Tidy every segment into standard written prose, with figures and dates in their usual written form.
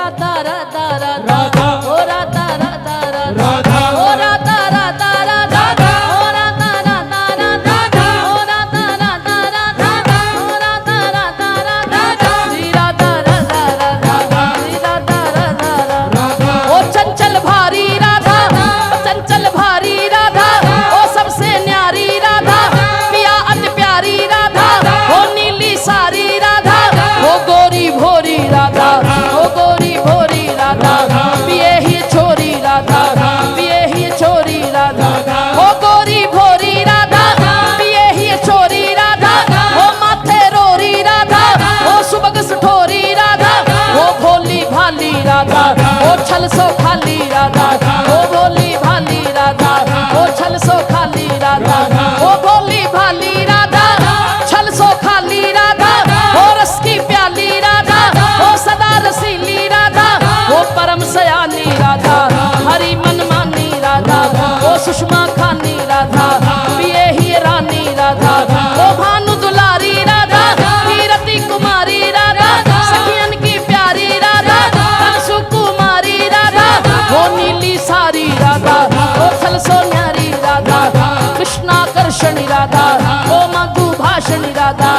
राधा राधा राधा ओ राधा राधा राधा ओ राधा राधा राधा ओ राधा राधा राधा ओ राधा राधा राधा ओ राधा राधा राधा श्री राधा राधा राधा श्री राधा राधा राधा ओ चंचल भारी राधा चंचल भारी राधा ओ सबसे न्यारी राधा पिया अति प्यारी राधा ओ नीली सारी राधा ओ गोरी भोरी राधा ओ गोरी भोरी राधा पिए ही छोरी राधा पिए ही छोरी राधा ओ गोरी भोरी राधा पिए ही छोरी राधा ओ माथे रोरी राधा ओ सुबग सुठोरी राधा ओ भोली भाली राधा ओ छल सो खाली राधा ओ भोली भाली राधा ओ छल सो खाली राधा ओ भोली भाली राधा छल सो खाली राधा ओ रस की प्याली राधा ओ सदा रसीली राधा ओ परम सयानी राधा हरि मन मानी राधा ओ सुषमा खानी राधा पिए ही रानी राधा ओ भानु दुलारी राधा कीरति कुमारी राधा सखियन की प्यारी राधा कंसु कुमारी राधा ओ नीली सारी राधा ओ छल सो न्यारी राधा कृष्णाकर्षणी राधा ओ मधु भाषणी राधा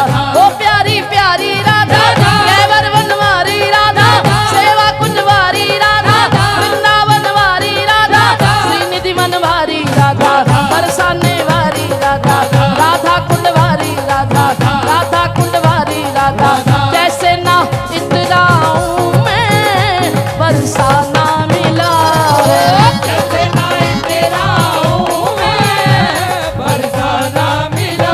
ओ प्यारी प्यारी राधा कैवर वनवारी राधा सेवा कुंजवारी राधा वृंदावन वारी राधा श्रीनिधि मनवारी राधा बरसाने वारी राधा राधा कुंडवारी राधा राधा कुंडवारी राधा जैसे ना इतराऊं मैं बरसाना मिला जैसे ना इतराऊं मैं बरसाना मिला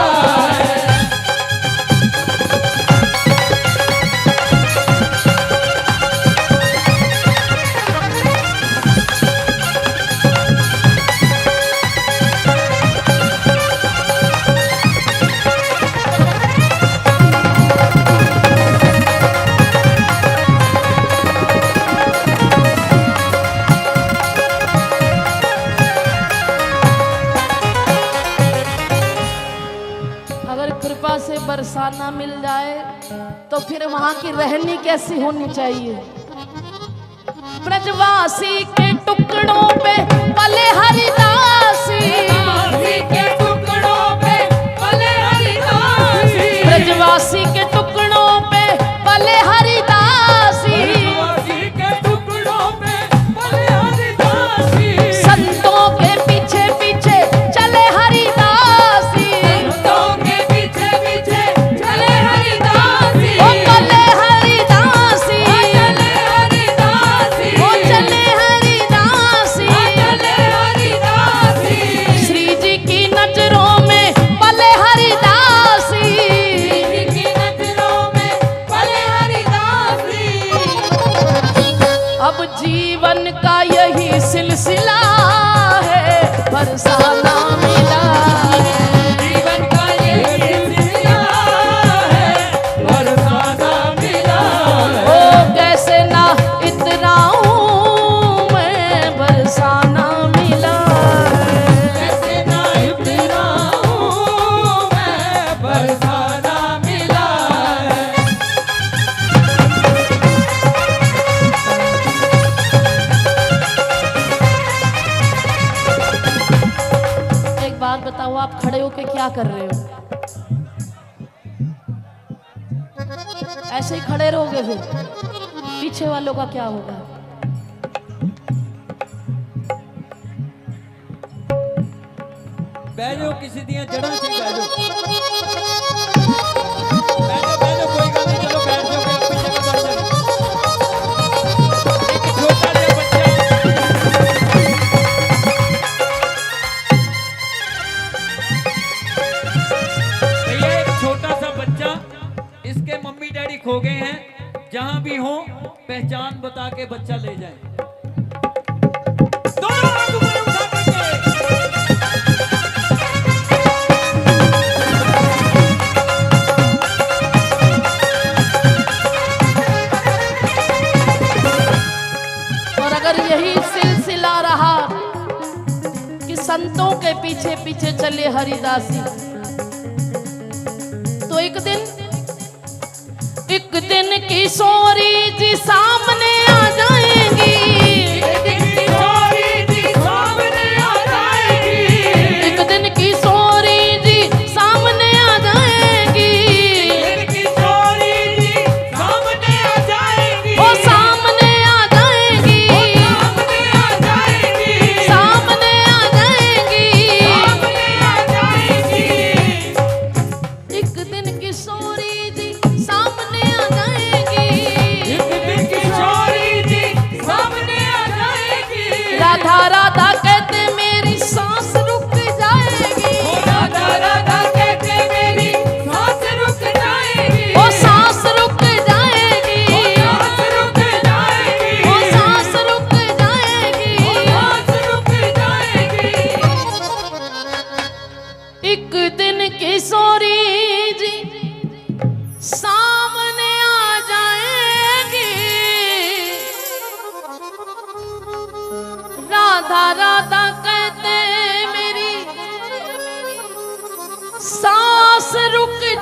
अगर कृपा से बरसाना मिल जाए तो फिर वहां की रहनी कैसी होनी चाहिए। ब्रजवासी के टुकड़ों पे पले हरिदासी के टुकड़ों पे पले हरिदासी ब्रजवासी के टुकड़ों पे पले हरिदासी के टुकड़ों पे पले हरिदासी संतों के पीछे पीछे चले हरिदासी संतों के पीछे पीछे चले हरिदासी ओ चले हरिदासी चले हरिदासी ओ चले हरिदासी चले हरिदासी श्री जी की नजरों में पले हरिदासी की नजरों में पले हरिदासी अब जीवन का यही सिलसिला है बरसाना मिला जीवन का ये सिलसिला है बरसाना मिला ओ कैसे ना इतराऊं मैं बरसाना मिला कैसे ना इतराऊं मैं बरसाना मिला एक बात बताओ, आप खड़े होके क्या कर रहे हो? ऐसे ही खड़े रहोगे फिर पीछे वालों का क्या होगा? बैठो किसी दिया जड़ा से बैठो बैठो बैठो कोई गल नहीं चलो बैठ जाओ पीछे का बैठ जाओ एक छोटा सा बच्चा भैया एक छोटा सा बच्चा इसके मम्मी डैडी खो गए हैं जहां भी हो पहचान बता के बच्चा ले जाए दोनों हाथ ऊपर उठा करके और अगर यही सिलसिला रहा कि संतों के पीछे पीछे चले हरिदासी, तो एक दिन किशोरी जी सामने आ जा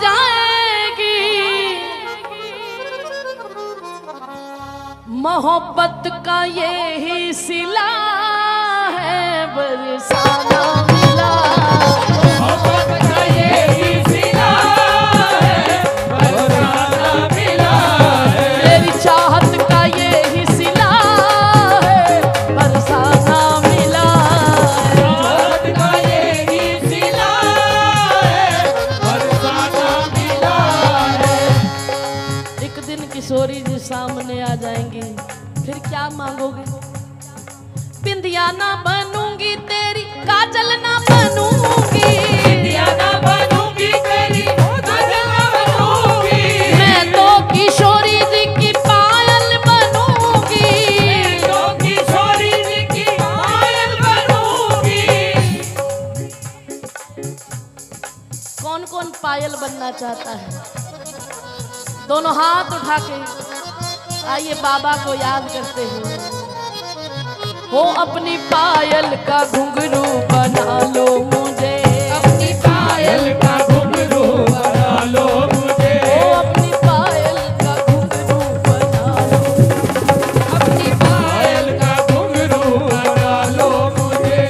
जाएगी, मोहब्बत का ये ही सिला है, बरसाना मिला। मोहब्बत का ये ही सिला है, बरसाना मिला है। तेरी चाहत का ये ही सिला है, बरसाना मिला है। चाहत का ये ही सिला है, बरसाना मिला है। एक दिन किशोरी जी सामने आ जाएंगी, फिर क्या मांगोगे? बिंदिया ना बनूंगी तेरी, काजल ना बनूंगी, बिंदिया ना बनूंगी तेरी, काजल ना बनूंगी। मैं तो किशोरी जी की पायल बनूंगी, मैं तो किशोरी जी की पायल बनूंगी। कौन कौन पायल बनना चाहता है? दोनों हाथ उठा के आइए बाबा को याद करते हैं। हो अपनी पायल का घुंघरू बना लो मुझे, अपनी पायल का घुंघरू बना लो मुझे। हो अपनी पायल का घुंघरू बना लो, अपनी पायल का घुंघरू बना लो मुझे।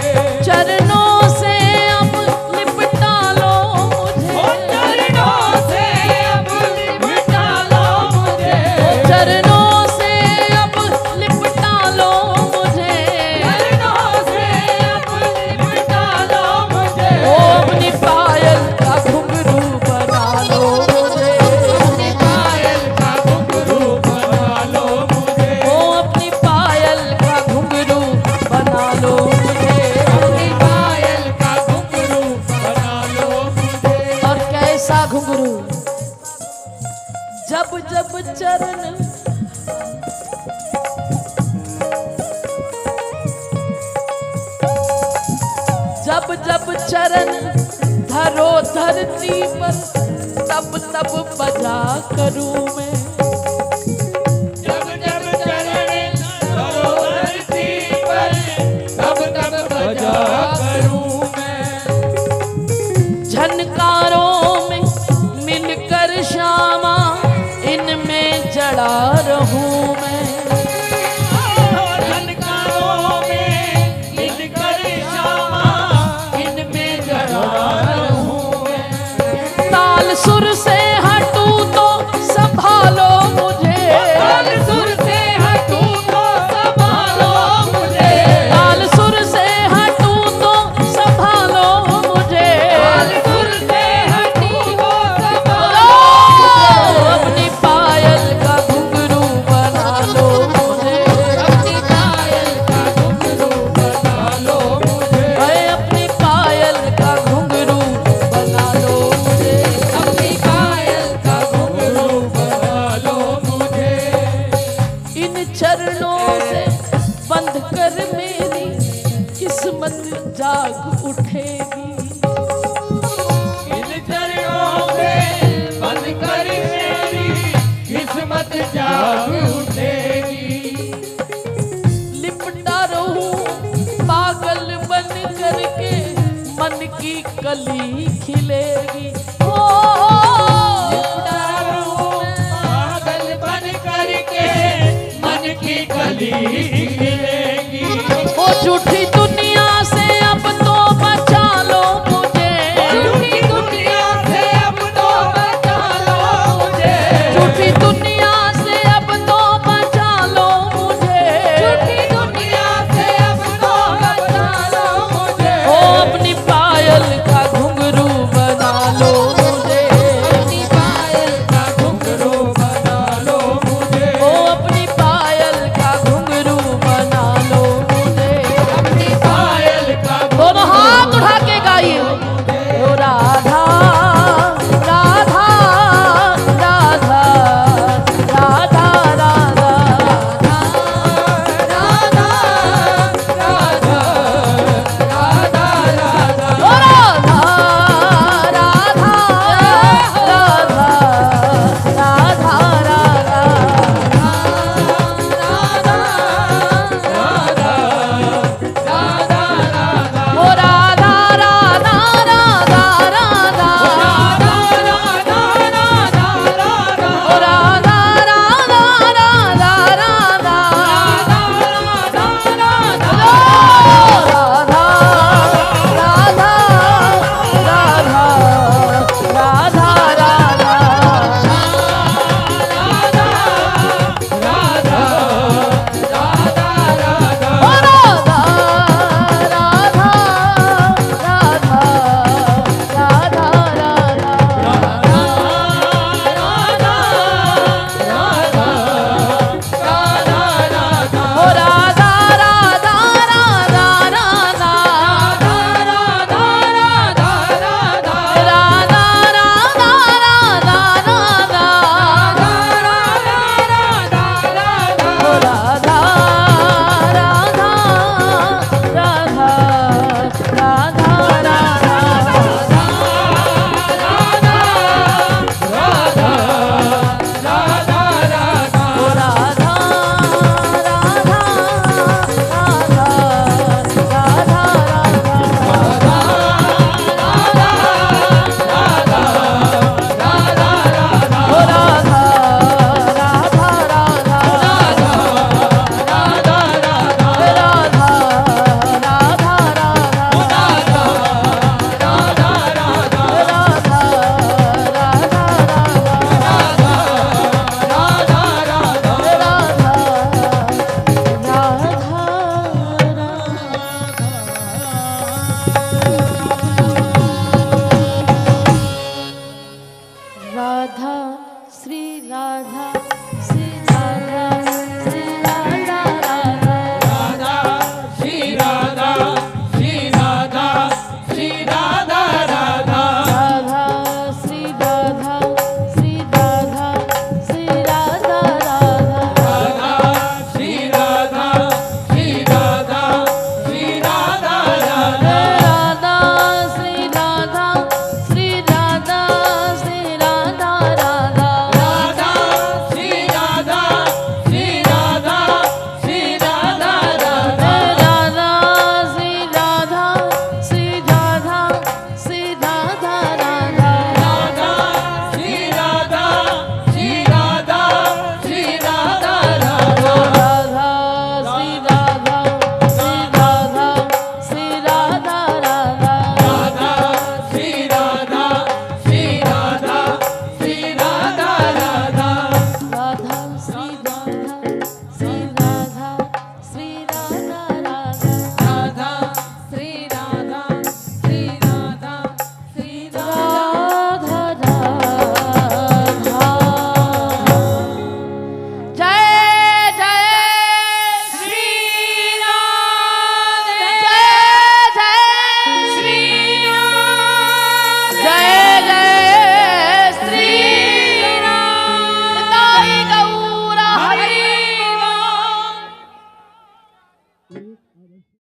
चरणों से अब लिपटा लो मुझे, ओ चरणों से अब लिपटा लो मुझे। चरणों से अब लिपटा लो मुझे, चरणों से अब लिपटा लो मुझे। हो अपनी पायल का घुंघरू बना लो मुझे, अपनी पायल का घुंघरू बना लो मुझे। हो अपनी पायल का घुंघरू बना लो मुझे। अपनी पायल का घुंघरू बना लो मुझे। और कैसा घुंघरू? जब जब चरण जब जब चरण धरो धरती पर, तब तब बजा करूं मैं। जब जब चरण धरो धरती पर, तब तब बजा करूं मैं। झनकारों में मिलकर श्यामा, इनमें जड़ा रहूं मैं। झनकारों में मिलकर श्यामा, इनमें जड़ा रहूं मैं। ताल सुर से हटूं तो संभालो मुझे, ताल सुर से हटूं तो संभालो मुझे। ताल सुर से हटूं तो संभालो मुझे। ताल सुर से हटूं तो संभालो ओ, अपनी पायल का घुंघरू बना लो मुझे, अपनी पायल का घुंघरू बना लो मुझे। अरे अपनी पायल का घुंघरू बना लो मुझे। अपनी पायल का घुंघरू बना लो मुझे। इन चरणों से बंध कर मेरी किस्मत जाग उठेगी, इन चरणों से बंद कर मेरी किस्मत जाग उठेगी। लिपटा रहूं पागल बन करके, मन की कली खिलेगी। ओ, लिपटा रहूं पागल बन करके मन की कली खिलेगी। ओ झूठी